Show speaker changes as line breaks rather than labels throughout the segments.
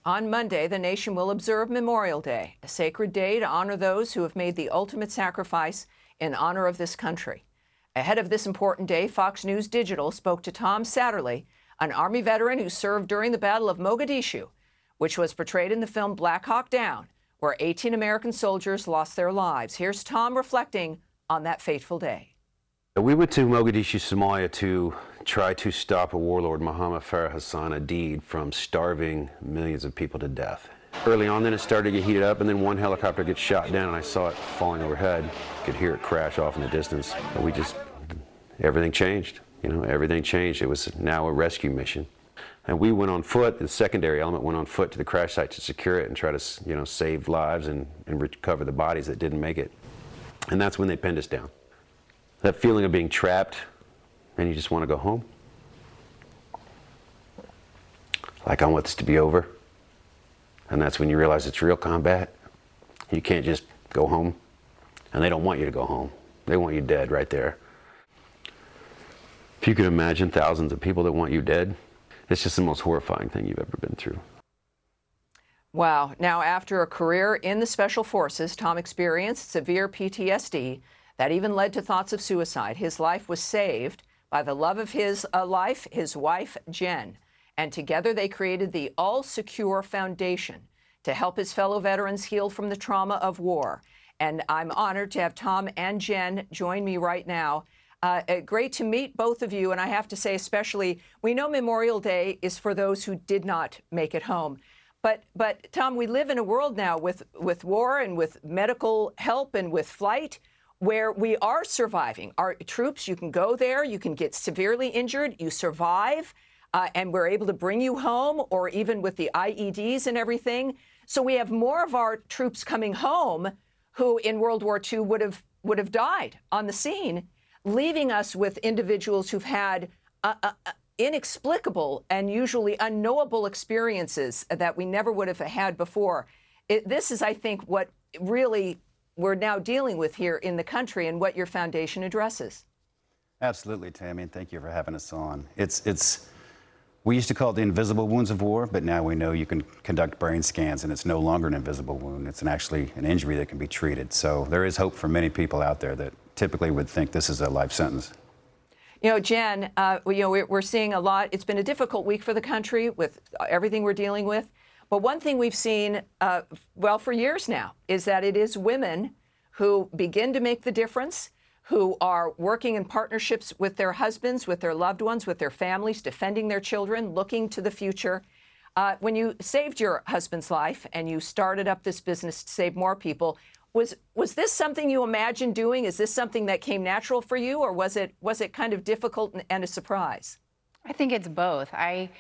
On Monday, the nation will observe Memorial Day, a sacred day to honor those who have made the ultimate sacrifice in honor of this country. Ahead of this important day, Fox News Digital spoke to Tom Satterly, an Army veteran who served during the Battle of Mogadishu, which was portrayed in the film Black Hawk Down, where 18 American soldiers lost their lives. Here's Tom reflecting on that fateful day.
We went to Mogadishu, Somalia to try to stop a warlord, Mohammed Farah Hassan Adid, from starving millions of people to death. Early on, then it started to get heated up, and then one helicopter gets shot down, and I saw it falling overhead. Could hear it crash off in the distance. Everything changed. Everything changed. It was now a rescue mission. And we went on foot, the secondary element went on foot to the crash site to secure it and try to, save lives and recover the bodies that didn't make it. And that's when they pinned us down. That feeling of being trapped and you just want to go home. Like, I want this to be over. And that's when you realize it's real combat. You can't just go home. And they don't want you to go home. They want you dead right there. If you can imagine thousands of people that want you dead, it's just the most horrifying thing you've ever been through.
Wow. Now, after a career in the Special Forces, Tom experienced severe PTSD that even led to thoughts of suicide. His life was saved by the love of his life, his wife, Jen. And together they created the All Secure Foundation to help his fellow veterans heal from the trauma of war. And I'm honored to have Tom and Jen join me right now. Great to meet both of you. And I have to say, especially, we know Memorial Day is for those who did not make it home. But Tom, we live in a world now with war and with medical help and with flight where we are surviving. Our troops, you can go there, you can get severely injured, you survive, and we're able to bring you home, or even with the IEDs and everything. So we have more of our troops coming home who in World War II would have died on the scene, leaving us with individuals who've had inexplicable and usually unknowable experiences that we never would have had before. This is, I think, what really we're now dealing with here in the country and what your foundation addresses.
Absolutely, Tammy, and thank you for having us on. We used to call it the invisible wounds of war, but now we know you can conduct brain scans and it's no longer an invisible wound. It's actually an injury that can be treated. So there is hope for many people out there that typically would think this is a life sentence.
Jen, we're seeing a lot. It's been a difficult week for the country with everything we're dealing with. But one thing we've seen, for years now, is that it is women who begin to make the difference, who are working in partnerships with their husbands, with their loved ones, with their families, defending their children, looking to the future. When you saved your husband's life and you started up this business to save more people, was this something you imagined doing? Is this something that came natural for you, or was it kind of difficult and a surprise?
I think it's both. I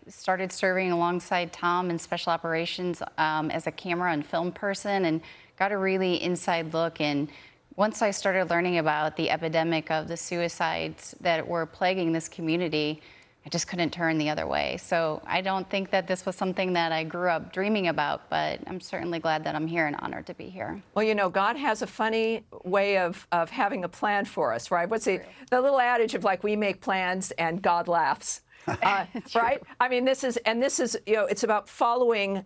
started serving alongside Tom in special operations as a camera and film person, and got a really inside look. And once I started learning about the epidemic of the suicides that were plaguing this community, I just couldn't turn the other way. So I don't think that this was something that I grew up dreaming about, but I'm certainly glad that I'm here and honored to be here.
Well, God has a funny way of having a plan for us, right? What's the little adage of, like, we make plans and God laughs, right? I mean, this is, it's about following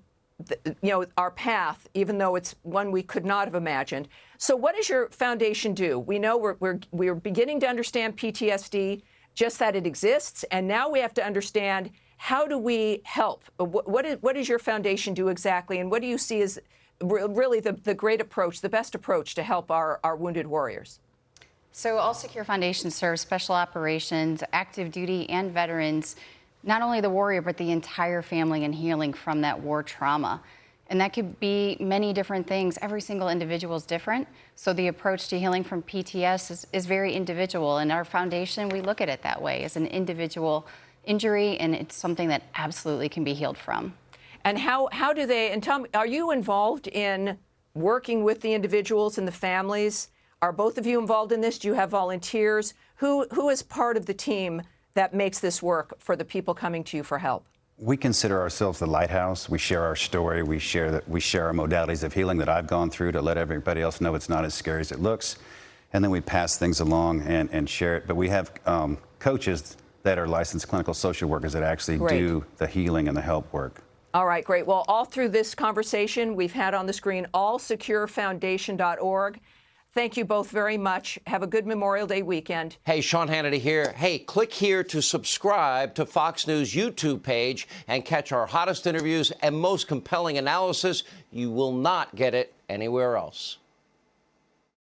our path, even though it's one we could not have imagined. So what does your foundation do? We know we're beginning to understand PTSD, just that it exists, and now we have to understand, how do we help? What does your foundation do exactly, and what do you see as really the great approach, the best approach to help our wounded warriors?
So All Secure Foundation serves special operations, active duty, and veterans, not only the warrior, but the entire family, in healing from that war trauma. And that could be many different things. Every single individual is different. So the approach to healing from PTS is very individual. And our foundation, we look at it that way, as an individual injury, and it's something that absolutely can be healed from.
And how do they, and Tom, are you involved in working with the individuals and the families? Are both of you involved in this? Do you have volunteers? Who is part of the team that makes this work for the people coming to you for help?
We consider ourselves the lighthouse. We share our story. We share our modalities of healing that I've gone through to let everybody else know it's not as scary as it looks. And then we pass things along and share it. But we have coaches that are licensed clinical social workers that actually do the healing and the help work.
All right, great. Well, all through this conversation, we've had on the screen allsecurefoundation.org. Thank you both very much. Have a good Memorial Day weekend.
Hey, Sean Hannity here. Hey, click here to subscribe to Fox News YouTube page and catch our hottest interviews and most compelling analysis. You will not get it anywhere else.